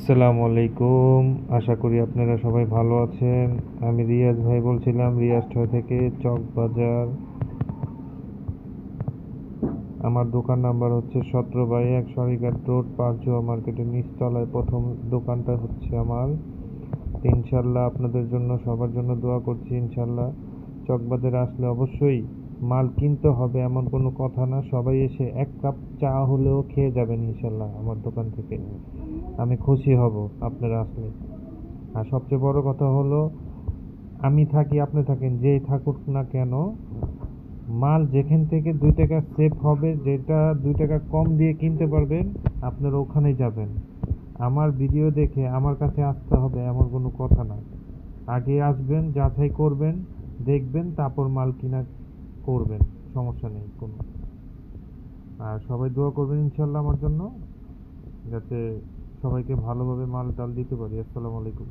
আসসালামু আলাইকুম। আশা করি আপনারা সবাই ভালো আছেন। আমি রিয়াজ ভাই বলছিলাম, রিয়াজ টয় থেকে, চকবাজার। আমার দোকান নাম্বার হচ্ছে 17/1 সরিঘাট রোড, পাঁচজোয়া মার্কেটের নিচতলায় প্রথম দোকানটা হচ্ছে আমার। ইনশাল্লাহ আপনাদের জন্য, সবার জন্য দোয়া করছি। ইনশাল্লাহ চকবাজারে আসলে অবশ্যই মাল কিনতে হবে এমন কোনো কথা না, সবাই এসে এক কাপ চা হলেও খেয়ে যাবেন ইনশাল্লাহ আমার দোকান থেকে। আমি খুশি হব আপনারা আসলে। আর সবচেয়ে বড় কথা হলো, আমি থাকি আপনি থাকেন, যেই থাকুক না কেন, মাল যেখান থেকে 2 টাকা সেভ হবে, যেটা 2 টাকা কম দিয়ে কিনতে পারবেন, আপনারা ওখানেই যাবেন। আমার ভিডিও দেখে আমার কাছে আসতে হবে এমন কোনো কথা না। আগে আসবেন, যাচাই করবেন, দেখবেন, তারপর মাল কিনা করবেন, সমস্যা নেই কোনো। আর সবাই দোয়া করবেন ইনশাল্লাহ আমার জন্য, যাতে সবাইকে ভালোভাবে মাল টাল দিতে পারি। আসসালামু আলাইকুম।